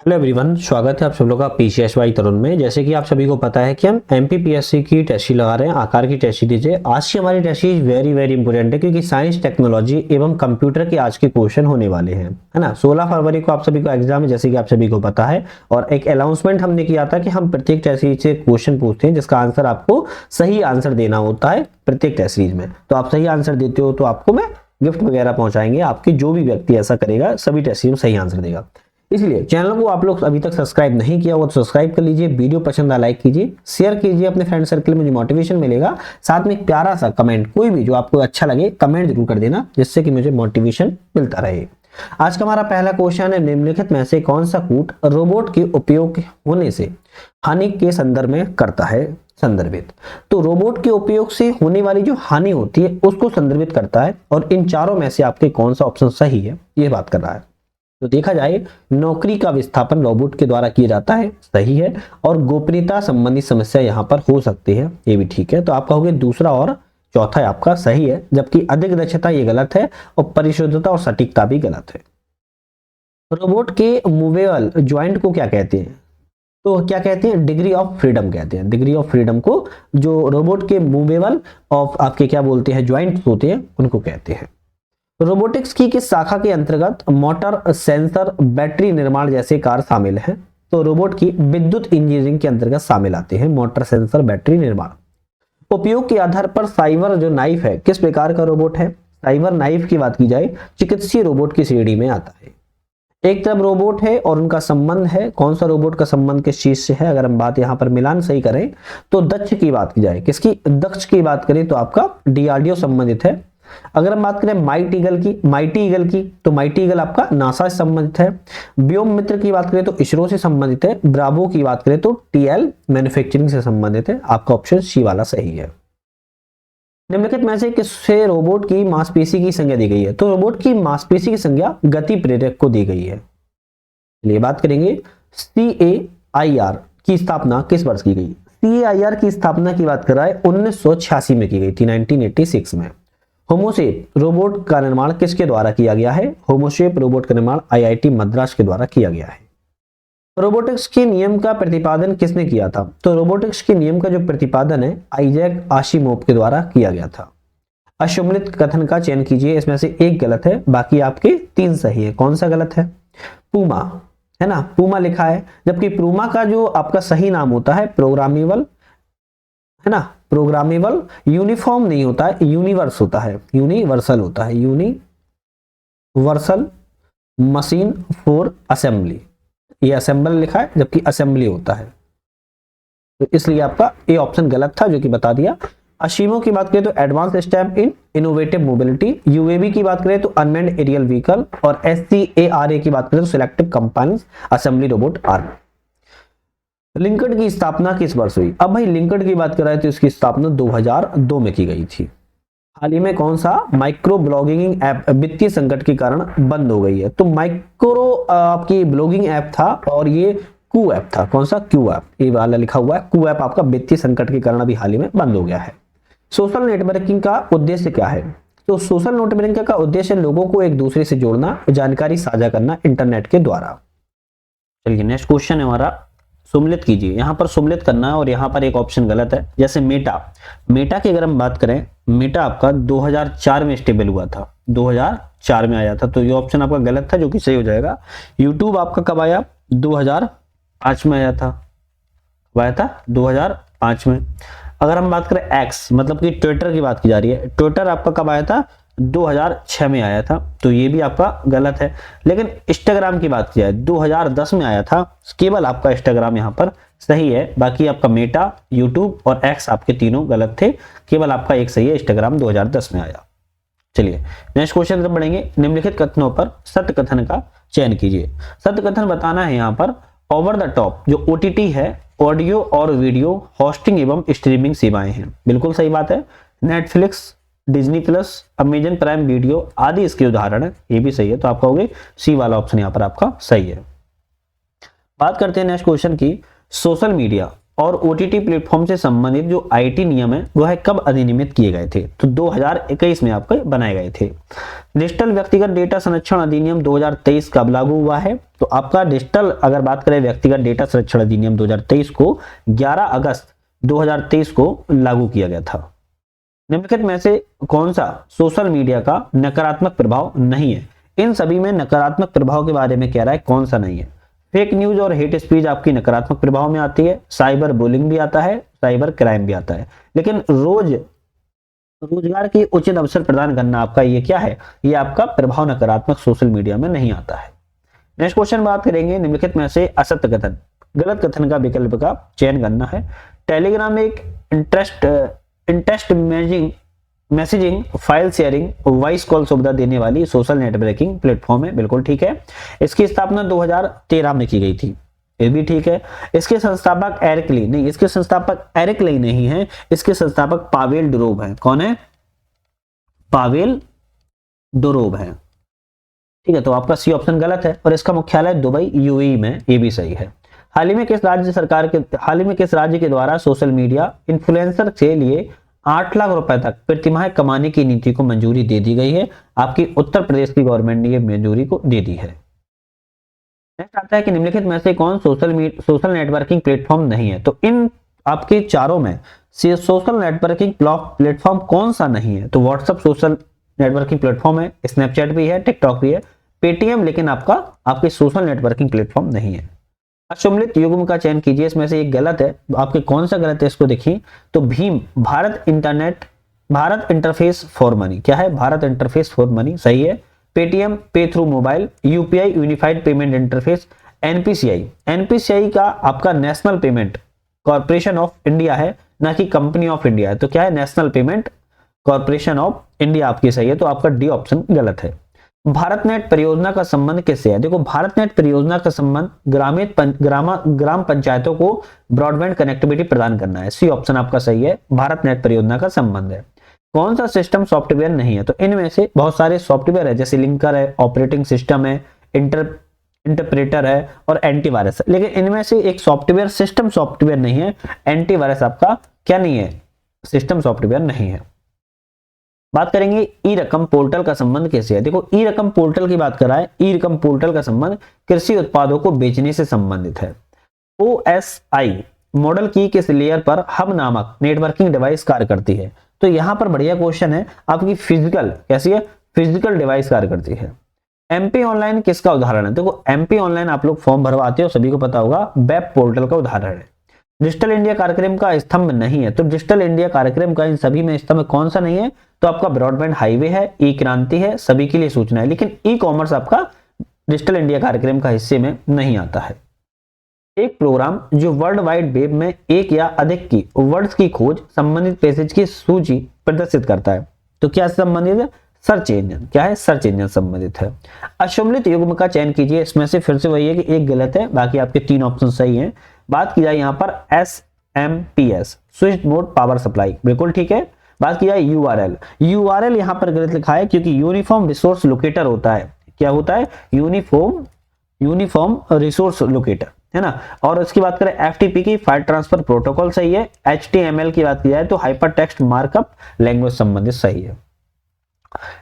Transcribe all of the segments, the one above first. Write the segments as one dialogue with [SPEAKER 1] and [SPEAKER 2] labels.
[SPEAKER 1] Hello everyone, स्वागत है आप सब लोग का पीसीएसवाई तरुण में। जैसे कि आप सभी को पता है कि हम एमपीपीएससी की टेस्ट सीरीज लगा रहे हैं। आकार की टेस्ट सीरीज है। आज की हमारी test series very very important है क्योंकि साइंस, टेक्नोलॉजी एवं कंप्यूटर के आज के क्वेश्चन होने वाले हैं, है ना। 16 फरवरी को आप सभी को एग्जाम है, जैसे कि आप सभी को पता है। और एक अनाउंसमेंट हमने किया था कि हम प्रत्येक टेस्ट सीरीज से क्वेश्चन पूछते हैं जिसका आंसर आपको सही आंसर देना होता है प्रत्येक टेस्ट सीरीज में। तो आप सही आंसर देते हो तो आपको मैं गिफ्ट वगैरह पहुंचाएंगे। आपके जो भी व्यक्ति ऐसा करेगा सभी टेस्ट सीरीज में सही आंसर देगा। इसलिए चैनल को आप लोग अभी तक सब्सक्राइब नहीं किया हो तो सब्सक्राइब कर लीजिए। वीडियो पसंद आया लाइक कीजिए, शेयर कीजिए अपने फ्रेंड सर्कल में, मुझे मोटिवेशन मिलेगा। साथ में एक प्यारा सा कमेंट, कोई भी जो आपको अच्छा लगे कमेंट जरूर कर देना, जिससे कि मुझे मोटिवेशन मिलता रहे। आज का हमारा पहला क्वेश्चन है, निम्नलिखित में से कौन सा कूट रोबोट के उपयोग होने से हानि के संदर्भ में करता है संदर्भित। तो रोबोट के उपयोग से होने वाली जो हानि होती है उसको संदर्भित करता है, और इन चारों में से आपके कौन सा ऑप्शन सही है ये बात कर रहा है। तो देखा जाए, नौकरी का विस्थापन रोबोट के द्वारा किया जाता है, सही है। और गोपनीयता संबंधी समस्या यहां पर हो सकती है, ये भी ठीक है। तो आप कहोगे दूसरा और चौथा है आपका सही है, जबकि अधिक दक्षता ये गलत है, और परिशुद्धता और सटीकता भी गलत है। रोबोट के मूवेबल ज्वाइंट को क्या कहते हैं? तो क्या कहते हैं? डिग्री ऑफ फ्रीडम कहते हैं। डिग्री ऑफ फ्रीडम को जो रोबोट के मूवेबल ऑफ आपके क्या बोलते हैं ज्वाइंट होते हैं उनको कहते हैं। रोबोटिक्स की किस शाखा के अंतर्गत मोटर, सेंसर, बैटरी निर्माण जैसे कार्य शामिल हैं? तो रोबोट की विद्युत इंजीनियरिंग के अंतर्गत शामिल आते हैं मोटर, सेंसर, बैटरी निर्माण। उपयोग के आधार पर साइबर जो नाइफ है किस प्रकार का रोबोट है? साइबर नाइफ की बात की जाए चिकित्सीय रोबोट की श्रेणी में आता है। एक तरफ रोबोट है और उनका संबंध है, कौन सा रोबोट का संबंध किस चीज से है? अगर हम बात यहाँ पर मिलान सही करें तो दक्ष की बात की जाए, किसकी? दक्ष की बात करें तो आपका डीआरडीओ संबंधित है। अगर हम बात करें माइटी ईगल की तो माइटी ईगल आपका नासा से संबंधित है। व्योम मित्र की बात करें तो इसरो से संबंधित है। ब्रावो की बात करें तो टीएल मैन्युफैक्चरिंग से संबंधित है। आपका ऑप्शन सी वाला सही है। निम्नलिखित में से किससे रोबोट की मांसपेशी की संज्ञा दी गई है? तो रोबोट की मांसपेशी की संज्ञा गति प्रेरक को दी गई है। चलिए बात करेंगे, CAIR की स्थापना किस वर्ष की गई? CAIR की स्थापना की बात कर रहा है 1986 में की गई थी, 1986 में। होमोशेप रोबोट का निर्माण किसके द्वारा किया गया है? होमोशेप रोबोट का निर्माण IIT मद्रास के द्वारा किया गया है। रोबोटिक्स के नियम का प्रतिपादन किसने किया था? तो रोबोटिक्स के नियम का जो प्रतिपादन है आइजैक आशिमोव के द्वारा किया गया था। असम्मिलित कथन का चयन कीजिए, इसमें से एक गलत है, बाकी आपके 3 सही है। कौन सा गलत है? पूमा है ना, पूमा लिखा है, जबकि पूमा का जो आपका सही नाम होता है प्रोग्रामेबल, है ना। प्रोग्रामेबल यूनिफॉर्म नहीं होता है, यूनिवर्स होता है, यूनिवर्सल होता है, यूनिवर्सल मशीन फॉर असेंबली। ये असेंबल लिखा है जबकि असेंबली होता है, तो इसलिए आपका ए ऑप्शन गलत था, जो कि बता दिया। अशीमो की बात करें तो advance step in innovative mobility. UAV की बात करें तो अनमैन्ड एरियल व्हीकल। और SCARA की बात करें तो selective compiled assembly robot arm. Linked की स्थापना किस वर्ष हुई? अब भाई लिंकड की बात कर रहे हैं तो इसकी स्थापना 2002 में की गई थी। हाल ही में कौन सा माइक्रो ब्लॉगिंग ऐप वित्तीय संकट के कारण बंद हो गई है? तो माइक्रो आपकी ब्लॉगिंग ऐप था और ये क्यू ऐप था। कौन सा? क्यू ऐप, ये वाला लिखा हुआ है। क्यू ऐप आपका वित्तीय संकट के कारण अभी हाल ही में बंद हो गया है। सोशल नेटवर्किंग का उद्देश्य क्या है? तो सोशल नेटवर्किंग का उद्देश्य लोगों को एक दूसरे से जोड़ना, जानकारी साझा करना इंटरनेट के द्वारा। चलिए नेक्स्ट क्वेश्चन है हमारा, सुमिलित कीजिए। यहाँ पर सुमिलित करना है और यहाँ पर एक ऑप्शन गलत है। जैसे मेटा की अगर हम बात करें, मेटा आपका 2004 में स्टेबल हुआ था, 2004 में आया था, तो ये ऑप्शन आपका गलत था, जो कि सही हो जाएगा। यूट्यूब आपका कब आया? 2005 में आया था। कब आया था? 2005 में। अगर हम बात करें एक्स मतलब कि ट्विटर की बात की जा रही है, ट्विटर आपका कब आया था? 2006 में आया था, तो ये भी आपका गलत है। लेकिन इंस्टाग्राम की बात की जाए 2010 में आया था, केवल आपका इंस्टाग्राम यहाँ पर सही है। बाकी आपका मेटा, यूट्यूब और एक्स आपके तीनों गलत थे, केवल आपका एक सही है, इंस्टाग्राम 2010 में आया। चलिए नेक्स्ट क्वेश्चन तरफ बढ़ेंगे। निम्नलिखित कथनों पर सत्य कथन का चयन कीजिए। सत्य कथन बताना है यहाँ पर, ओवर द टॉप जो OTT है, ऑडियो और वीडियो होस्टिंग एवं स्ट्रीमिंग सेवाएं हैं, बिल्कुल सही बात है। Netflix, Disney plus, Amazon prime video आदि इसके उदाहरण है, ये भी सही है। तो आप कहोगे सी वाला ऑप्शन यहाँ पर आपका सही है। बात करते हैं नेक्स्ट क्वेश्चन की, सोशल मीडिया और ओटीटी प्लेटफॉर्म से संबंधित जो आईटी नियम है वह कब अधिनियमित किए गए थे? तो 2021 में आपके बनाए गए थे। डिजिटल व्यक्तिगत डेटा संरक्षण अधिनियम 2023 कब लागू हुआ है? तो आपका डिजिटल अगर बात करें व्यक्तिगत डेटा संरक्षण अधिनियम 2023 को 11 अगस्त 2023 को लागू किया गया था। निम्नलिखित में से कौन सा सोशल मीडिया का नकारात्मक प्रभाव नहीं है? इन सभी में नकारात्मक प्रभाव के बारे में कह रहा है, कौन सा नहीं है? फेक न्यूज और हेट स्पीच आपकी नकारात्मक प्रभाव में आती है, साइबर बुलिंग भी आता है, साइबर क्राइम भी आता है, लेकिन रोजगार के उचित अवसर प्रदान करना आपका ये क्या है? ये आपका प्रभाव नकारात्मक सोशल मीडिया में नहीं आता है। नेक्स्ट क्वेश्चन बात करेंगे, निम्नलिखित में से असत्य कथन, गलत कथन का विकल्प का चयन करना है। टेलीग्राम एक interest messaging, file sharing, voice call सुविधा देने वाली सोशल नेटवर्किंग प्लेटफॉर्म है, बिल्कुल ठीक है। इसकी स्थापना 2013 में की गई थी, ये भी ठीक है। इसके संस्थापक एरिक ली नहीं, इसके संस्थापक एरिक ली नहीं है, इसके संस्थापक पावेल डुरोव है। कौन है? पावेल डुरोव है, ठीक है। तो आपका सी ऑप्शन गलत है और इसका मुख्यालय दुबई यूएई में, ये भी सही है। हाल ही में किस राज्य के द्वारा सोशल मीडिया इन्फ्लुएंसर के लिए 8 लाख रुपए तक प्रतिमाह कमाने की नीति को मंजूरी दे दी गई है? आपकी उत्तर प्रदेश की गवर्नमेंट ने ये मंजूरी को दे दी है। नेक्स्ट आता है कि निम्नलिखित में से कौन सोशल नेटवर्किंग प्लेटफॉर्म नहीं है? तो इन आपके चारों में से सोशल नेटवर्किंग प्लेटफॉर्म कौन सा नहीं है? तो व्हाट्सएप सोशल नेटवर्किंग प्लेटफॉर्म है, स्नैपचैट भी है, टिकटॉक भी है, पेटीएम लेकिन आपके सोशल नेटवर्किंग प्लेटफॉर्म नहीं है। अशुम्लित युग्म का चयन कीजिए, इसमें से एक गलत है, आपके कौन सा गलत है इसको देखिए। तो Bhim Bharat interface for money, क्या है? भारत इंटरफेस फॉर मनी, सही है। पेटीएम पे through mobile, UPI unified payment interface, NPCI का आपका national payment corporation of India है, ना कि कंपनी ऑफ इंडिया है। तो क्या है? National payment corporation of India आपकी सही है, तो आपका डी ऑप्शन गलत है। भारतनेट परियोजना का संबंध किससे है? देखो, भारतनेट परियोजना का संबंध ग्राम पंचायतों को ब्रॉडबैंड कनेक्टिविटी प्रदान करना है, सी ऑप्शन आपका सही है, भारतनेट परियोजना का संबंध है। कौन सा सिस्टम सॉफ्टवेयर नहीं है? तो इनमें से बहुत सारे सॉफ्टवेयर है, जैसे लिंकर है, ऑपरेटिंग सिस्टम है, इंटरप्रेटर है और एंटीवायरस है, लेकिन इनमें से एक सॉफ्टवेयर सिस्टम सॉफ्टवेयर नहीं है, एंटीवायरस आपका क्या नहीं है? सिस्टम सॉफ्टवेयर नहीं है। बात करेंगे ई रकम पोर्टल का संबंध कैसे है? देखो, ई रकम पोर्टल की बात कर रहा है, ई रकम पोर्टल का संबंध कृषि उत्पादों को बेचने से संबंधित है। ओएसआई मॉडल की किस लेयर पर हब नामक नेटवर्किंग डिवाइस कार्य करती है? तो यहां पर बढ़िया क्वेश्चन है, आपकी फिजिकल कैसी है? फिजिकल डिवाइस कार्य करती है। एमपी ऑनलाइन किसका उदाहरण है? देखो, एमपी ऑनलाइन आप लोग फॉर्म भरवाते हो, सभी को पता होगा, वेब पोर्टल का उदाहरण है। डिजिटल इंडिया कार्यक्रम का स्तंभ नहीं है, तो डिजिटल इंडिया कार्यक्रम का इन सभी में स्तंभ कौन सा नहीं है? तो आपका ब्रॉडबैंड हाईवे है, ई क्रांति है, सभी के लिए सूचना है, लेकिन ई कॉमर्स आपका डिजिटल इंडिया कार्यक्रम का हिस्से में नहीं आता है। एक प्रोग्राम जो वर्ल्ड वाइड वेब में एक या अधिक की वर्ड्स की खोज संबंधित पैसेज की सूची प्रदर्शित करता है, तो क्या संबंधित है? सर्च इंजन, क्या है? सर्च इंजन संबंधित है। अशुम्लित युग्म का चयन कीजिए, इसमें से फिर से वही है कि एक गलत है, बाकी आपके 3 ऑप्शन सही हैं। बात की जाए यहाँ पर SMPS switch mode power supply, बिल्कुल ठीक है। बात की जाए यूआरएल यहाँ पर गलत लिखा है, क्योंकि यूनिफॉर्म रिसोर्स लोकेटर होता है। क्या होता है? यूनिफॉर्म रिसोर्स लोकेटर, है ना। और उसकी बात करें FTP की, फाइल ट्रांसफर प्रोटोकॉल सही है। HTML की बात की जाए तो हाइपर टेक्स्ट मार्कअप लैंग्वेज संबंधित सही है।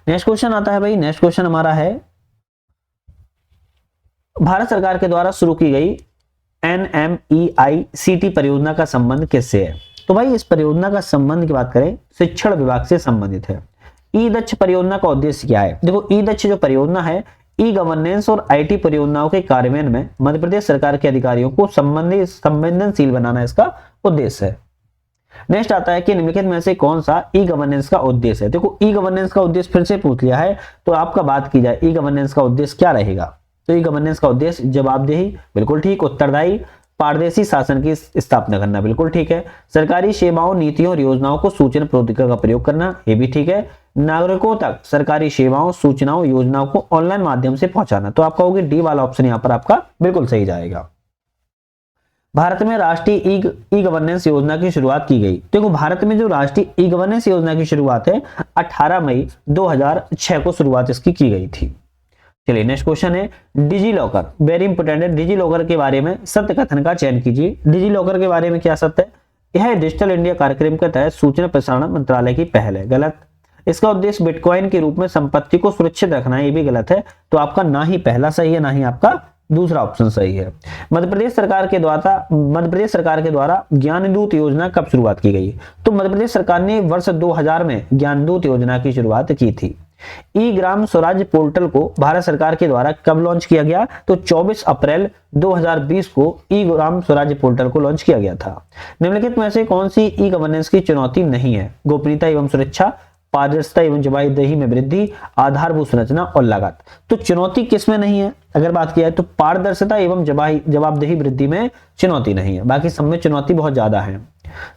[SPEAKER 1] नेक्स्ट क्वेश्चन आता है भाई, नेक्स्ट क्वेश्चन हमारा है, भारत सरकार के द्वारा शुरू की गई NMEICT परियोजना का संबंध किससे है? तो भाई इस परियोजना का संबंध की बात करें, शिक्षण विभाग से संबंधित है। ई दक्ष परियोजना का उद्देश्य क्या है? देखो, ई दक्ष जो परियोजना है, ई गवर्नेंस और IT परियोजनाओं के कार्यान्वयन में मध्य प्रदेश सरकार के अधिकारियों को संवेदनशील बनाना इसका उद्देश्य है। नेक्स्ट आता है कि निम्नलिखित में से कौन सा ई गवर्नेंस का उद्देश्य है? देखो, ई गवर्नेंस का उद्देश्य फिर से पूछ लिया है, तो आपका बात की जाए ई गवर्नेंस का उद्देश्य क्या रहेगा? तो ई गवर्नेंस का उद्देश्य जवाबदेही, बिल्कुल ठीक। उत्तरदायी, पारदर्शी शासन की स्थापना करना, बिल्कुल ठीक है। सरकारी सेवाओं, नीतियों और योजनाओं को सूचना प्रौद्योगिकी का प्रयोग करना, ये भी ठीक है। नागरिकों तक सरकारी सेवाओं, सूचनाओं, योजनाओं को ऑनलाइन माध्यम से पहुंचाना, तो आपका होगी डी वाला ऑप्शन यहाँ पर आपका बिल्कुल सही जाएगा। भारत में राष्ट्रीय ई गवर्नेंस योजना की शुरुआत की गई। देखो, भारत में जो राष्ट्रीय ई गवर्नेंस योजना की शुरुआत है 18 मई 2006 को शुरुआत इसकी की गई थी। चलिए नेक्स्ट क्वेश्चन है डिजी लॉकर, वेरी इंपोर्टेंट है। डिजी लॉकर के बारे में सत्य कथन का चयन कीजिए। डिजी लॉकर के बारे में क्या सत्य है? यह डिजिटल इंडिया कार्यक्रम के तहत सूचना प्रसारण मंत्रालय की पहल है। गलत। इसका उद्देश्य बिटकॉइन के रूप में संपत्ति को सुरक्षित रखना है, ये भी गलत है। तो आपका ना ही पहला सही है ना ही आपका दूसरा ऑप्शन सही है। मध्य प्रदेश सरकार के द्वारा ज्ञानदूत योजना कब शुरुआत की गई? तो मध्य प्रदेश सरकार ने वर्ष 2000 में ज्ञानदूत योजना की शुरुआत की थी। ई ग्राम स्वराज पोर्टल को भारत सरकार के द्वारा कब लॉन्च किया गया? तो 24 अप्रैल 2020 को ई ग्राम स्वराज पोर्टल को लॉन्च किया गया था। निम्नलिखित में से कौन सी ई गवर्नेंस की चुनौती नहीं है? गोपनीयता एवं सुरक्षा, पारदर्शिता एवं जवाबदेही में वृद्धि, आधारभूत संरचना और लागत। तो चुनौती किसमें नहीं है अगर बात किया है तो पारदर्शिता एवं जवाबदेही वृद्धि में चुनौती नहीं है, बाकी सब में चुनौती बहुत ज्यादा है।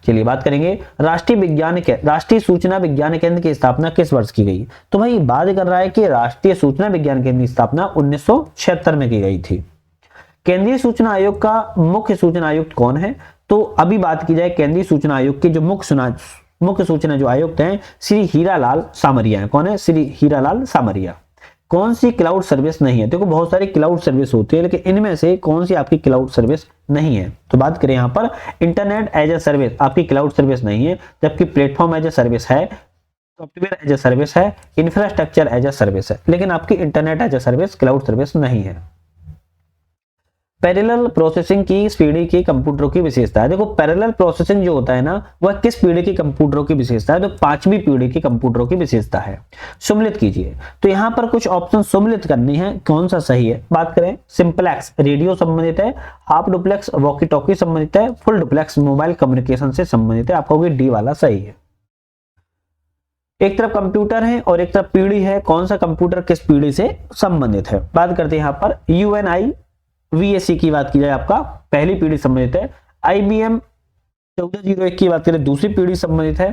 [SPEAKER 1] चलिए बात करेंगे राष्ट्रीय सूचना विज्ञान केंद्र की स्थापना किस वर्ष की गई? तो भाई बात कर रहा है कि राष्ट्रीय सूचना विज्ञान केंद्र की स्थापना 1976 में की गई थी। केंद्रीय सूचना आयोग का मुख्य सूचना आयुक्त कौन है? तो अभी बात की जाए केंद्रीय सूचना आयोग के जो मुख्य सूचना जो आयुक्त हैं श्री हीरालाल सामरिया है। कौन है? श्री हीरालाल सामरिया। कौन सी क्लाउड सर्विस नहीं है? देखो बहुत सारी क्लाउड सर्विस होती है लेकिन इनमें से कौन सी आपकी क्लाउड सर्विस नहीं है? तो बात करें यहाँ पर इंटरनेट एज ए सर्विस आपकी क्लाउड सर्विस नहीं है, जबकि प्लेटफॉर्म एज ए सर्विस है, सॉफ्टवेयर एज ए सर्विस है, इंफ्रास्ट्रक्चर एज ए सर्विस है, लेकिन आपकी internet as a service cloud service नहीं है। पैरेलल प्रोसेसिंग की पीढ़ी के कंप्यूटरों की विशेषता है। देखो पैरेलल प्रोसेसिंग जो होता है ना वह किस पीढ़ी के कंप्यूटरों की विशेषता है? तो 5वीं पीढ़ी के कंप्यूटरों की विशेषता है। सम्मिलित कीजिए। तो यहाँ पर कुछ ऑप्शन सम्मिलित करनी है, कौन सा सही है? बात करें सिंपलेक्स रेडियो संबंधित है, हाफ डुप्लेक्स वॉकी टॉकी संबंधित है, फुल डुप्लेक्स मोबाइल कम्युनिकेशन से संबंधित है। आपका डी वाला सही है। एक तरफ कंप्यूटर है और एक तरफ पीढ़ी है, कौन सा कंप्यूटर किस पीढ़ी से संबंधित है? बात करते हैं यहाँ पर UNI VAC की बात की जाए आपका पहली पीढ़ी संबंधित है, IBM 1401 की बात करें दूसरी पीढ़ी संबंधित है,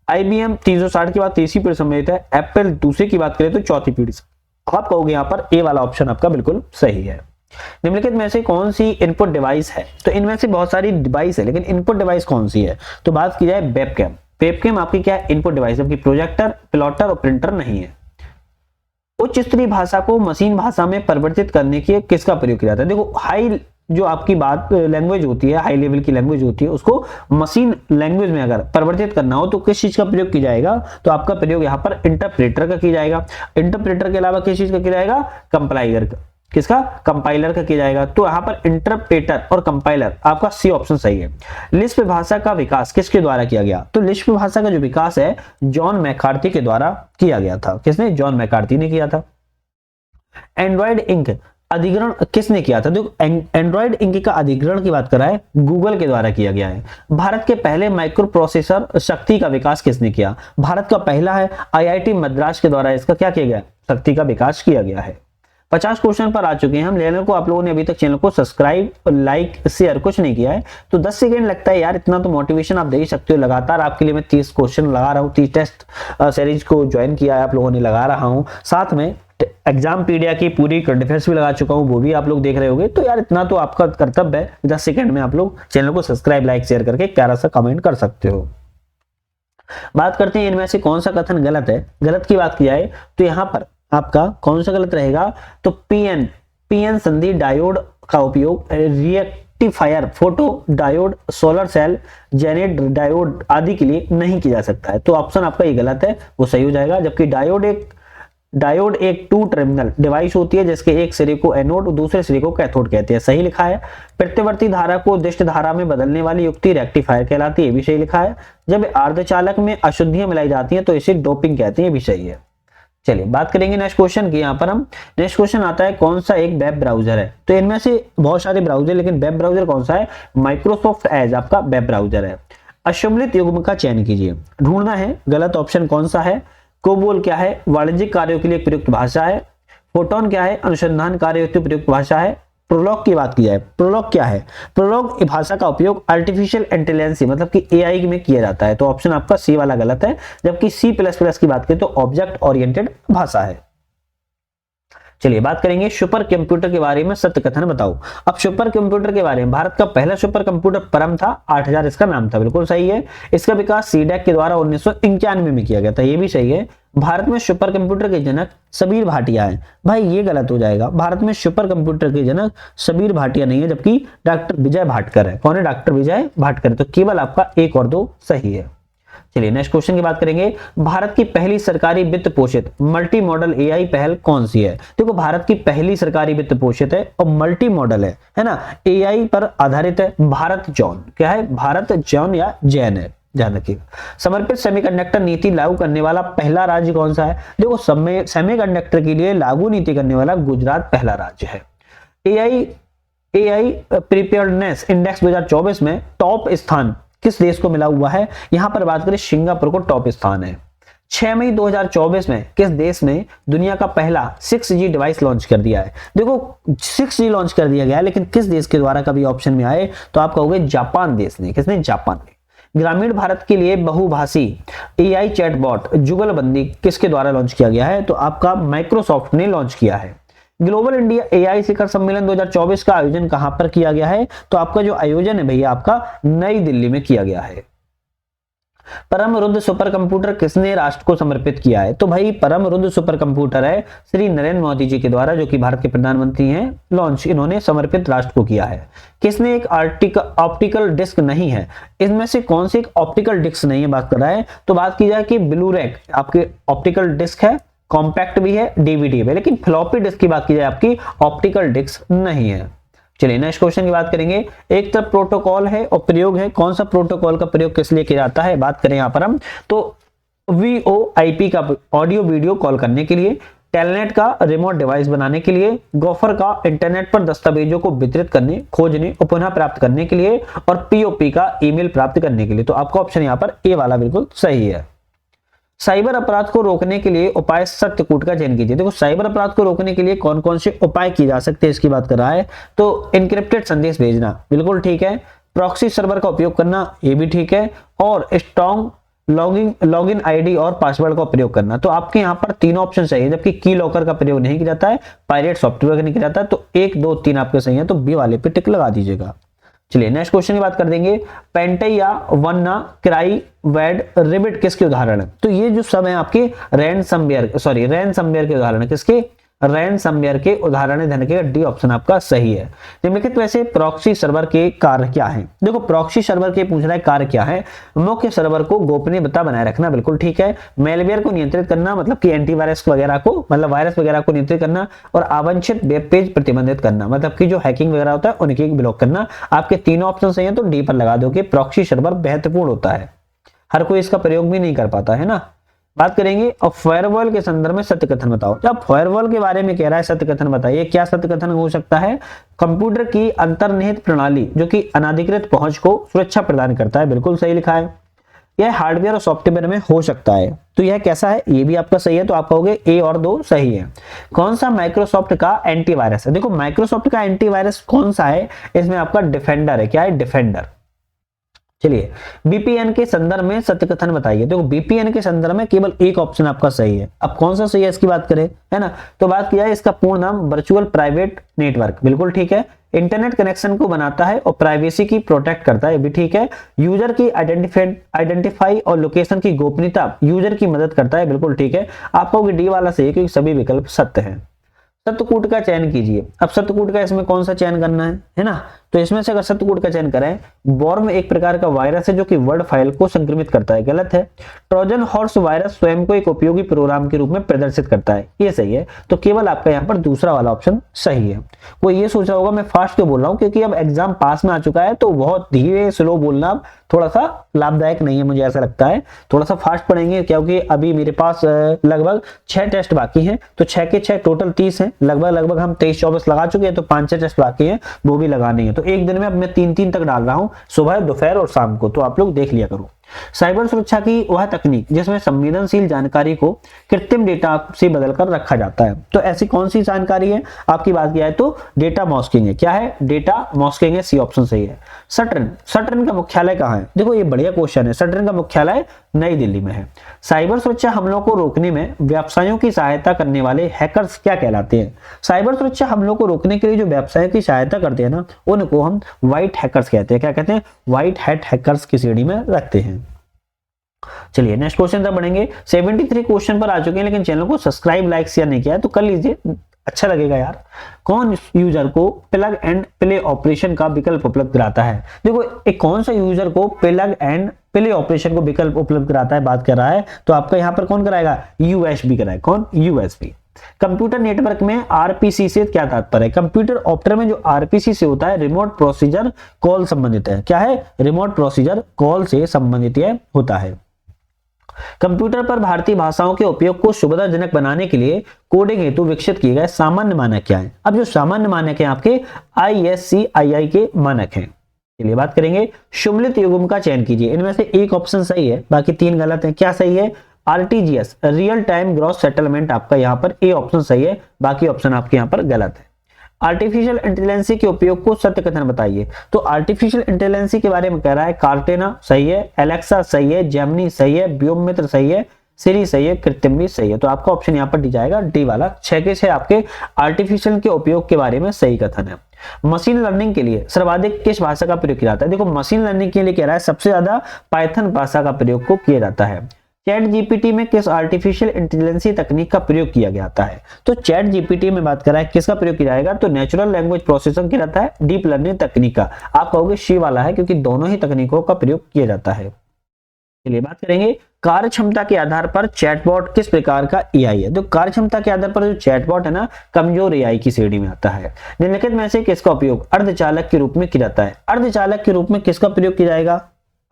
[SPEAKER 1] IBM 360 की बात तीसरी पीढ़ी संबंधित है, एप्पल दूसरी की बात करें तो चौथी पीढ़ी। आप कहोगे यहाँ पर ए वाला ऑप्शन आपका बिल्कुल सही है। निम्नलिखित में से कौन सी इनपुट डिवाइस है? तो इनमें से बहुत सारी डिवाइस है लेकिन इनपुट डिवाइस कौन सी है? तो बात की जाए वेबकैम। वेबकैम आपकी क्या है? इनपुट डिवाइस, जबकि प्रोजेक्टर, प्लॉटर और प्रिंटर नहीं है। उच्च स्तरीय भाषा को मशीन भाषा में परिवर्तित करने के किसका प्रयोग किया जाता है? देखो हाई जो आपकी बात लैंग्वेज होती है, हाई लेवल की लैंग्वेज होती है, उसको मशीन लैंग्वेज में अगर परिवर्तित करना हो तो किस चीज का प्रयोग किया जाएगा? तो आपका प्रयोग यहाँ पर इंटरप्रेटर का किया जाएगा। इंटरप्रेटर के अलावा किस चीज का किया जाएगा? कंपाइलर का। किसका? कंपाइलर का किया जाएगा। तो यहाँ पर इंटरप्रेटर और कंपाइलर आपका सी ऑप्शन सही है। लिस्प भाषा का विकास किसके द्वारा किया गया? तो लिस्प भाषा का जो विकास है जॉन मैकार्थी के द्वारा किया गया था। किसने? जॉन मैकार्थी ने किया था। एंड्रॉइड इंक अधिग्रहण किसने किया था? देखो एंड्रॉइड इंक का अधिग्रहण की बात करा है गूगल के द्वारा किया गया है। भारत के पहले माइक्रो प्रोसेसर शक्ति का विकास किसने किया? भारत का पहला है, IIT मद्रास के द्वारा इसका क्या किया गया? शक्ति का विकास किया गया है। 50 क्वेश्चन पर आ चुके हैं हम। चैनल को आप लोगों ने अभी तक चैनल को सब्सक्राइब, लाइक, शेयर कुछ नहीं किया है तो 10 सेकंड लगता है यार, इतना तो मोटिवेशन आप दे ही सकते हो। लगातार आपके लिए मैं 30 क्वेश्चन लगा रहा हूँ, 30 टेस्ट सीरीज को ज्वाइन किया है आप लोगों ने, लगा रहा हूँ। साथ में एग्जाम पीडिया की पूरी करंट अफेयर्स भी लगा चुका हूँ, वो भी आप लोग देख रहे होंगे। तो यार इतना तो आपका कर्तव्य है, 10 सेकंड में आप लोग चैनल को सब्सक्राइब, लाइक, शेयर करके प्यारा सा कमेंट कर सकते हो। बात करते हैं इनमें से कौन सा कथन गलत है। गलत की बात की जाए तो यहाँ पर आपका कौन सा गलत रहेगा? तो पीएन संधि डायोड का उपयोग rectifier, photo diode, solar cell, zener diode आदि के लिए नहीं किया जा सकता है। तो ऑप्शन आपका ये गलत है, वो सही हो जाएगा। जबकि डायोड एक 2 टर्मिनल डिवाइस होती है जिसके एक सिरे को एनोड और दूसरे सिरे को कैथोड कहते हैं। सही लिखा है। प्रत्यवर्ती धारा को दिष्ट धारा में बदलने वाली युक्ति रेक्टिफायर कहलाती है, ये भी सही लिखा है। जब अर्धचालक में अशुद्धियां मिलाई जाती हैं तो इसे डोपिंग कहते हैं, ये भी सही है। चलिए बात करेंगे नेक्स्ट क्वेश्चन की। यहाँ पर हम नेक्स्ट क्वेश्चन आता है कौन सा एक वेब ब्राउजर है? तो इनमें से बहुत सारे ब्राउजर, लेकिन वेब ब्राउजर कौन सा है? माइक्रोसॉफ्ट एज आपका वेब ब्राउजर है। अशुम्लित युग्म का चयन कीजिए। ढूंढना है गलत ऑप्शन कौन सा है। कोबोल क्या है? वाणिज्यिक कार्यों के लिए प्रयुक्त भाषा है। फोटोन क्या है? अनुसंधान कार्यों के लिए प्रयुक्त भाषा है। प्रोलॉग की बात की जाए, प्रोलॉग क्या है? प्रोलॉग भाषा का उपयोग आर्टिफिशियल इंटेलिजेंस मतलब कि AI में किया जाता है। तो ऑप्शन आपका सी वाला गलत है। जबकि C++ की बात करें तो ऑब्जेक्ट ओरिएंटेड भाषा है। चलिए बात करेंगे सुपर कंप्यूटर के बारे में, सत्य कथन बताओ। अब सुपर कंप्यूटर के बारे में, भारत का पहला सुपर कंप्यूटर परम था, 8000 इसका नाम था, बिल्कुल सही है। इसका विकास CDAC के द्वारा 1991 में किया गया था, ये भी सही है। भारत में सुपर कंप्यूटर के जनक सबीर भाटिया हैं। भाई ये गलत हो जाएगा, भारत में सुपर कंप्यूटर के जनक सबीर भाटिया नहीं है, जबकि डॉक्टर विजय भाटकर है। कौन है? डॉक्टर विजय भाटकर। तो केवल आपका 1 और 2 सही है। चलिए नेक्स्ट क्वेश्चन की बात करेंगे। भारत की पहली सरकारी वित्त पोषित मल्टी मॉडल एआई पहल कौन सी है? देखो भारत की पहली सरकारी वित्त पोषित है और मल्टी मॉडल है ना, एआई पर आधारित है, भारत जॉन। क्या है? भारत जॉन या जैन है, ध्यान रखिएगा। समर्पित सेमीकंडक्टर नीति लागू करने वाला पहला राज्य कौन सा है? देखो सेमीकंडक्टर के लिए लागू नीति करने वाला गुजरात पहला राज्य है। एआई प्रिपेयर्डनेस इंडेक्स 2024 में टॉप स्थान किस देश को मिला हुआ है? यहां पर बात करें सिंगापुर को टॉप स्थान है। 6 मई 2024 में किस देश ने दुनिया का पहला 6G डिवाइस लॉन्च कर दिया है? देखो 6G लॉन्च कर दिया गया है, लेकिन किस देश के द्वारा कभी ऑप्शन में आए तो आप कहोगे जापान देश ने। किसने? जापान ने। ग्रामीण भारत के लिए बहुभाषी एआई चैटबॉट जुगलबंदी किसके द्वारा लॉन्च किया गया है? तो आपका माइक्रोसॉफ्ट ने लॉन्च किया है। ग्लोबल इंडिया एआई शिखर सम्मेलन 2024 का आयोजन कहां पर किया गया है? तो आपका जो आयोजन है भैया आपका नई दिल्ली में किया गया है। परम रुद्र सुपर कंप्यूटर किसने राष्ट्र को समर्पित किया है? तो भाई परम रुद्र सुपर कंप्यूटर है श्री नरेंद्र मोदी जी के द्वारा, जो कि भारत के प्रधानमंत्री हैं, लॉन्च इन्होंने समर्पित राष्ट्र को किया है। किसने? एक ऑप्टिकल डिस्क नहीं है। इसमें से कौन सी एक ऑप्टिकल डिस्क नहीं है बात कर रहा है? तो बात की जाए कि ब्लूरैक आपके ऑप्टिकल डिस्क है, कॉम्पैक्ट भी है, डीवीडी भी है, लेकिन फ्लॉपी डिस्क की बात की जाए आपकी ऑप्टिकल डिस्क नहीं है। चलिए नेक्स्ट क्वेश्चन की बात करेंगे। एक तरफ प्रोटोकॉल है और प्रयोग है, कौन सा प्रोटोकॉल का प्रयोग किस लिए किया जाता है? बात करें यहां पर हम तो VoIP का ऑडियो वीडियो कॉल करने के लिए, टेलनेट का रिमोट डिवाइस बनाने के लिए, गोफर का इंटरनेट पर दस्तावेजों को वितरित करने, खोजने और पुनः प्राप्त करने के लिए, और POP का ईमेल प्राप्त करने के लिए। तो आपका ऑप्शन यहां पर ए वाला बिल्कुल सही है। साइबर अपराध को रोकने के लिए उपाय सत्यकूट का चयन कीजिए। देखो साइबर अपराध को रोकने के लिए कौन कौन से उपाय किए जा सकते हैं इसकी बात कर रहा है। तो एन्क्रिप्टेड संदेश भेजना बिल्कुल ठीक है, प्रॉक्सी सर्वर का उपयोग करना ये भी ठीक है, और स्ट्रॉन्ग लॉगिन आईडी और पासवर्ड का प्रयोग करना। तो आपके यहाँ पर तीनों ऑप्शन सही है, जबकि की लॉकर का प्रयोग नहीं किया जाता है, पायरेट सॉफ्टवेयर नहीं किया जाता है। तो 1, 2, 3 आपके सही है, तो बी वाले पे टिक लगा दीजिएगा। चलिए नेक्स्ट क्वेश्चन की बात कर देंगे। पेंटे या वन्ना क्राई वैड रिबिट किसके उदाहरण है? तो ये जो सब है आपके रैनसमवेयर के उदाहरण है। किसके? रैनसमवेयर के उदाहरण है। ध्यान रखिएगा डी ऑप्शन आपका सही है। निम्नलिखित वैसे प्रॉक्सी सर्वर के कार्य क्या है? देखो प्रॉक्सी सर्वर के पूछ रहा है कार्य क्या है। मुख्य सर्वर को गोपनीयता बनाए रखना बिल्कुल ठीक है, मेलवेयर को नियंत्रित करना मतलब कि एंटीवायरस वगैरह को, मतलब वायरस वगैरह को नियंत्रित करना, और अवांछित वेब पेज प्रतिबंधित करना मतलब कि जो हैकिंग वगैरह होता है उनकी ब्लॉक करना। आपके तीनों ऑप्शन सही है, तो डी पर लगा दो कि प्रॉक्सी सर्वर महत्वपूर्ण होता है, हर कोई इसका प्रयोग भी नहीं कर पाता है ना। बात करेंगे और फायरवॉल के संदर्भ में सत्य कथन बताओ। जब फायरवॉल के बारे में कह रहा है सत्य कथन बताइए, क्या सत्य कथन हो सकता है? कंप्यूटर की अंतर्निहित प्रणाली जो कि अनाधिकृत पहुंच को सुरक्षा प्रदान करता है, बिल्कुल सही लिखा है। यह हार्डवेयर और सॉफ्टवेयर में हो सकता है, तो यह कैसा है? ये भी आपका सही है, तो आप कहोगे ए और 2 सही है। कौन सा माइक्रोसॉफ्ट का एंटीवायरस है? देखो माइक्रोसॉफ्ट का एंटीवायरस कौन सा है? इसमें आपका डिफेंडर है। क्या है? डिफेंडर। चलिए बीपीएन के संदर्भ में सत्य कथन बताइए। देखो बीपीएन के संदर्भ में केवल एक ऑप्शन आपका सही है। अब कौन सा सही है इसकी बात करें, है ना, तो बात किया है इसका पूर्ण नाम वर्चुअल प्राइवेट नेटवर्क, बिल्कुल ठीक है। इंटरनेट कनेक्शन को बनाता है और प्राइवेसी की प्रोटेक्ट करता है, भी ठीक है। यूजर की आइडेंटिफाई और लोकेशन की गोपनीयता यूजर की मदद करता है, बिल्कुल ठीक है। आप कहोगे डी वाला सही है क्योंकि सभी विकल्प सत्य हैं। सत्यकूट का चयन कीजिए। अब सत्यकूट का इसमें कौन सा चयन करना है ना, तो इसमें से अगर सत्यकूट का चयन करें, वॉर्म एक प्रकार का वायरस है जो कि वर्ड फाइल को संक्रमित करता है, गलत है। ट्रोजन हॉर्स वायरस स्वयं को एक उपयोगी प्रोग्राम के रूप में प्रदर्शित करता है, ये सही है। तो केवल आपका यहाँ पर दूसरा वाला ऑप्शन सही है। कोई ये सोच रहा होगा मैं फास्ट क्यों बोल रहा हूँ, क्योंकि अब एग्जाम पास में आ चुका है, तो बहुत धीरे स्लो बोलना थोड़ा सा लाभदायक नहीं है, मुझे ऐसा लगता है। थोड़ा सा फास्ट पढ़ेंगे क्योंकि अभी मेरे पास लगभग 6 टेस्ट बाकी हैं, तो 6 के 6 टोटल 30 हैं, लगभग हम 23-24 लगा चुके हैं, तो 5-6 टेस्ट बाकी हैं, वो भी लगाने हैं। तो एक दिन में अब मैं 3-3 तक डाल रहा हूं, सुबह, दोपहर और शाम को, तो आप लोग देख लिया करो। साइबर सुरक्षा की वह तकनीक जिसमें संवेदनशील जानकारी को कृत्रिम डेटा से बदलकर रखा जाता है, तो ऐसी कौन सी जानकारी है? आपकी बात किया है तो डेटा मास्किंग है। क्या है? डेटा मास्किंग है, सी ऑप्शन सही है। सटर्न का मुख्यालय कहाँ है? देखो ये बढ़िया क्वेश्चन है। सटर्न का मुख्यालय नई दिल्ली में है। साइबर सुरक्षा हमलों को रोकने में व्यवसायों की सहायता करने वाले हैकर्स क्या कहलाते हैं? साइबर सुरक्षा हमलों को रोकने के लिए जो व्यवसायों की सहायता करते हैं ना, उनको हम व्हाइट हैकर्स कहते हैं। क्या कहते हैं? व्हाइट हैट हैकर्स की श्रेणी में रखते हैं। चलिए नेक्स्ट क्वेश्चन तक बढ़ेंगे। 73 क्वेश्चन पर आ चुके हैं, लेकिन चैनल को सब्सक्राइब लाइक शेयर नहीं किया है तो कर लीजिए, अच्छा लगेगा यार। कौन यूजर को प्लग एंड प्ले ऑपरेशन का विकल्प उपलब्ध कराता है? देखो एक कौन सा यूजर को प्लग एंड प्ले ऑपरेशन को विकल्प उपलब्ध कराता है, बात कर रहा है, तो आपका यहाँ पर कौन कराएगा? यूएसबी कराएगा। कौन? यूएसबी। कंप्यूटर नेटवर्क में आरपीसी से क्या तात्पर्य है? कंप्यूटर ऑपरेटर में जो आरपीसी से होता है रिमोट प्रोसीजर कॉल संबंधित है। क्या है? रिमोट प्रोसीजर कॉल से संबंधित होता है। कंप्यूटर पर भारतीय भाषाओं के उपयोग को सुविधाजनक बनाने के लिए कोडिंग हेतु विकसित किए गए सामान्य मानक क्या है? अब जो सामान्य मानक है आपके ISCII के मानक हैं। चलिए बात करेंगे। सम्मिलित युग्म का चयन कीजिए। इनमें से एक ऑप्शन सही है, बाकी 3 गलत है। क्या सही है? RTGS real time gross settlement आपका यहाँ पर ए ऑप्शन सही है, बाकी ऑप्शन आपके यहाँ पर गलत है। आर्टिफिशियल इंटेलिजेंस के उपयोग को सत्य कथन बताइए। तो आर्टिफिशियल इंटेलिजेंस के बारे में कह रहा है कार्टेना सही है, एलेक्सा सही है, जेमिनी सही है, व्योममित्र सही है, सिरी सही है, कृत्रिम भी सही है। तो आपका ऑप्शन यहाँ पर दी जाएगा डी वाला। 6 के 6 आपके आर्टिफिशियल के उपयोग के बारे में सही कथन है। मशीन लर्निंग के लिए सर्वाधिक किस भाषा का प्रयोग किया जाता है? देखो मशीन लर्निंग के लिए कह रहा है सबसे ज्यादा पाइथन भाषा का प्रयोग को किया जाता है। चैट जीपीटी में किस आर्टिफिशियल इंटेलिजेंस तकनीक का प्रयोग किया जाता है? तो चैट जीपीटी में बात कर रहा है किसका प्रयोग किया जाएगा? तो नेचुरल लैंग्वेज प्रोसेसिंग किया जाता है, डीप लर्निंग तकनीक का। आप कहोगे सी वाला है, क्योंकि दोनों ही तकनीकों का प्रयोग किया जाता है। चलिए बात करेंगे कार्य क्षमता के आधार पर चैटबॉट किस प्रकार का एआई है? तो कार्य क्षमता के आधार पर जो चैटबॉट है ना, कमजोर एआई की श्रेणी में आता है। निम्नलिखित में से किसका उपयोग अर्धचालक के रूप में किया जाता है? अर्धचालक के रूप में किसका प्रयोग किया जाएगा?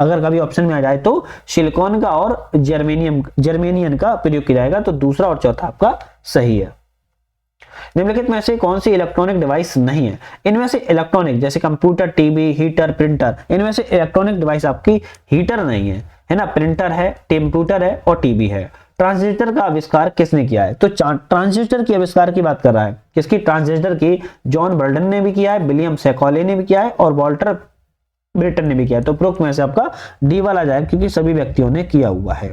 [SPEAKER 1] अगर कभी ऑप्शन में आ जाए तो सिलिकॉन का और जर्मेनियन का प्रयोग किया जाएगा। तो दूसरा और चौथा आपका सही है। निम्नलिखित में से कौन सी इलेक्ट्रॉनिक डिवाइस नहीं है? इनमें से इलेक्ट्रॉनिक जैसे कंप्यूटर, टीवी, हीटर, प्रिंटर, इनमें से इलेक्ट्रॉनिक डिवाइस आपकी हीटर नहीं है ना? प्रिंटर है, कंप्यूटर है और टीवी है। ट्रांजिस्टर का आविष्कार किसने किया है? तो ट्रांजिस्टर के आविष्कार की बात कर रहा है। किसकी? ट्रांजिस्टर की जॉन बर्डन ने भी किया है, विलियम सेकॉले ने भी किया है और वॉल्टर ब्रिटन ने भी किया है। तो उपरोक्त में से आपका डी वाला जाएगा, क्योंकि सभी व्यक्तियों ने किया हुआ है।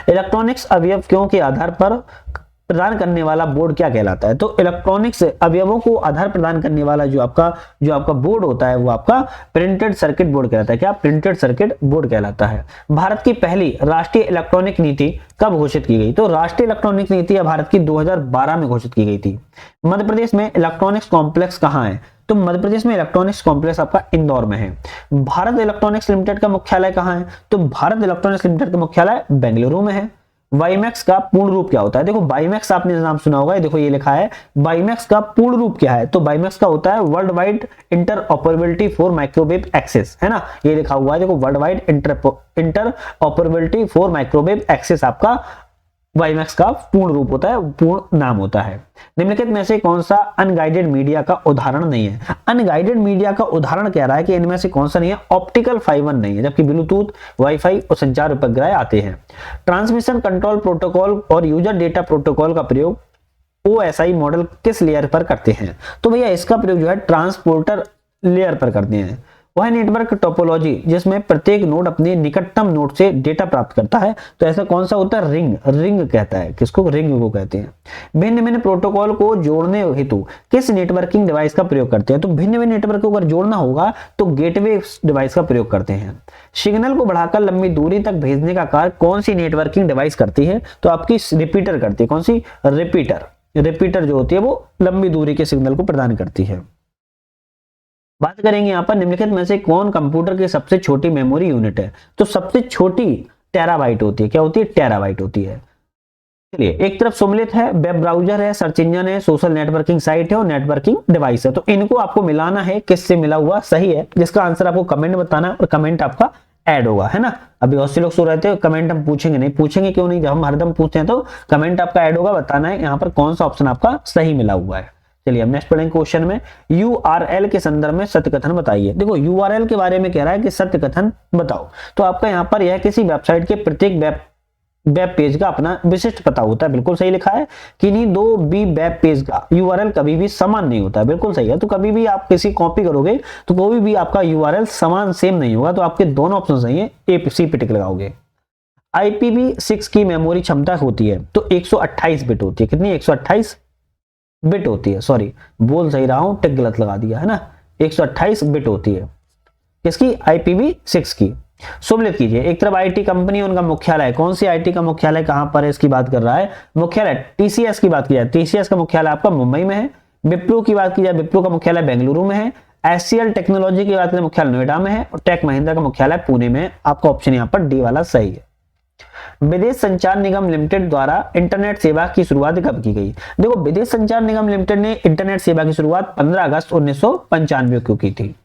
[SPEAKER 1] इलेक्ट्रॉनिक्स अवयवों के आधार पर प्रदान करने वाला बोर्ड क्या कहलाता है? तो इलेक्ट्रॉनिक्स अवयवों को आधार प्रदान करने वाला जो आपका बोर्ड होता है वो आपका प्रिंटेड सर्किट बोर्ड कहलाता है। क्या? प्रिंटेड सर्किट बोर्ड कहलाता है। भारत की पहली राष्ट्रीय इलेक्ट्रॉनिक नीति कब घोषित की गई? तो राष्ट्रीय इलेक्ट्रॉनिक नीति भारत की 2012 में घोषित की गई थी। मध्य प्रदेश में इलेक्ट्रॉनिक्स कॉम्प्लेक्स कहाँ है? तो मध्य प्रदेश में इलेक्ट्रॉनिक्स कॉम्प्लेक्स आपका इंदौर में है। भारत इलेक्ट्रॉनिक्स लिमिटेड का मुख्यालय कहाँ है? तो भारत इलेक्ट्रॉनिक्स लिमिटेड का मुख्यालय बेंगलुरु में है। वाईमैक्स का पूर्ण रूप क्या होता है? देखो वाईमैक्स आपने नाम सुना होगा, देखो ये लिखा है वाईमैक्स का पूर्ण रूप क्या है? तो वाईमैक्स का होता है world wide interoperability for microwave access, है ना? ये लिखा हुआ है देखो, world wide interoperability for microwave access आपका वाईमैक्स का पूर्ण रूप होता है, पूर्ण नाम होता है। निम्नलिखित में से कौन सा अनगाइडेड मीडिया का उदाहरण नहीं है? अनगाइडेड मीडिया का उदाहरण कह रहा है कि इनमें से कौन सा नहीं है? ऑप्टिकल फाइबर नहीं है, जबकि ब्लूटूथ, वाईफाई और संचार उपग्रह आते हैं। ट्रांसमिशन कंट्रोल प्रोटोकॉल और यूजर डेटा प्रोटोकॉल का प्रयोग OSI मॉडल किस लेयर पर करते हैं? तो भैया इसका प्रयोग जो है ट्रांसपोर्टर लेयर पर करते हैं। वह नेटवर्क टोपोलॉजी जिसमें प्रत्येक नोड अपने निकटतम नोड से डेटा प्राप्त करता है, तो ऐसा कौन सा होता है? रिंग कहता है। किसको? रिंग को कहते हैं। भिन्न भिन्न प्रोटोकॉल को जोड़ने हेतु किस नेटवर्किंग डिवाइस का प्रयोग करते हैं? तो भिन्न भिन्न नेटवर्क को अगर जोड़ना होगा तो गेटवे डिवाइस का प्रयोग करते हैं। सिग्नल को बढ़ाकर लंबी दूरी तक भेजने का कार्य कौन सी नेटवर्किंग डिवाइस करती है? तो आपकी रिपीटर करती है। कौन सी? रिपीटर जो होती है वो लंबी दूरी के सिग्नल को प्रदान करती है। बात करेंगे यहाँ पर निम्नलिखित में से कौन कंप्यूटर की सबसे छोटी मेमोरी यूनिट है? तो सबसे छोटी टेराबाइट होती है। क्या होती है? टेराबाइट होती है। चलिए, एक तरफ सम्मिलित है, वेब ब्राउजर है, सर्च इंजन है, सोशल नेटवर्किंग साइट है और नेटवर्किंग डिवाइस है। तो इनको आपको मिलाना है, किससे मिला हुआ सही है, जिसका आंसर आपको कमेंट बताना है और कमेंट आपका ऐड होगा, है ना? अभी बहुत से लोग सो रहे थे, कमेंट हम पूछेंगे नहीं, पूछेंगे क्यों नहीं, जब हम हरदम पूछते हैं तो कमेंट आपका ऐड होगा, बताना है यहाँ पर कौन सा ऑप्शन आपका सही मिला हुआ है। चलिए अब नेक्स्ट पढ़ेंगे क्वेश्चन में, URL के संदर्भ में सत्य कथन बताइए। देखो URL के बारे में कह रहा है कि सत्य कथन बताओ। तो आपका यहाँ पर यह किसी वेबसाइट के प्रत्येक वेब पेज का अपना विशिष्ट पता होता है। बिल्कुल सही लिखा है। किन्हीं दो भी वेब पेज का URL कभी भी समान नहीं होता है। बिल्कुल सही है। तो कभी भी आप किसी कॉपी करोगे तो कोई भी आपका URL समान सेम नहीं होगा। तो आपके दोनों ऑप्शन सही है, A C पे टिक लगाओगे। IPv6 की मेमोरी क्षमता होती है तो 128 बिट होती है। कितनी? 128 बिट होती है। सॉरी, बोल सही रहा हूं, टिक गलत लगा दिया है ना। 128 बिट होती है। किसकी? IPv6 की। सुमलित कीजिए। एक तरफ आईटी कंपनी, उनका मुख्यालय, कौन सी आईटी का मुख्यालय कहां पर है इसकी बात कर रहा है, मुख्यालय टीसीएस की बात की जाए, टीसीएस का मुख्यालय आपका मुंबई में है। विप्रो की बात की जाए, विप्रो का मुख्यालय बेंगलुरु में है। एचसीएल टेक्नोलॉजी की बात करें, मुख्यालय नोएडा में है। और टेक महिंद्रा का मुख्यालय पुणे में है। आपका ऑप्शन यहाँ पर डी वाला सही है। विदेश संचार निगम लिमिटेड द्वारा इंटरनेट सेवा की शुरुआत कब की गई? देखो, विदेश संचार निगम लिमिटेड ने इंटरनेट सेवा की शुरुआत 15 अगस्त 1995 को की थी।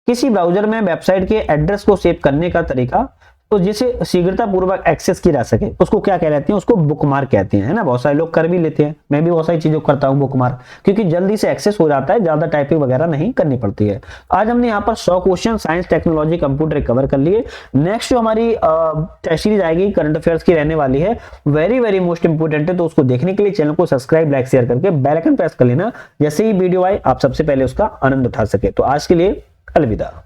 [SPEAKER 1] किसी ब्राउजर में वेबसाइट के एड्रेस को सेव करने का तरीका, तो जिसे शीघ्रता पूर्वक एक्सेस की जा सके, उसको क्या कहते हैं? उसको बुकमार्क कहते हैं, है ना। बहुत सारे लोग कर भी लेते हैं, मैं भी बहुत सारी चीजों करता हूँ बुकमार्क, क्योंकि जल्दी से एक्सेस हो जाता है, ज्यादा टाइपिंग वगैरह नहीं करनी पड़ती है। आज हमने यहाँ पर 100 question science, technology, computer cover कर लिए। नेक्स्ट जो हमारी टेस्ट सीरीज आएगी करंट अफेयर्स की रहने वाली है, वेरी वेरी मोस्ट इंपोर्टेंट है। तो उसको देखने के लिए चैनल को सब्सक्राइब, लाइक, शेयर करके बेल आइकन प्रेस कर लेना, जैसे ही वीडियो आए आप सबसे पहले उसका आनंद उठा सके। तो आज के लिए अलविदा।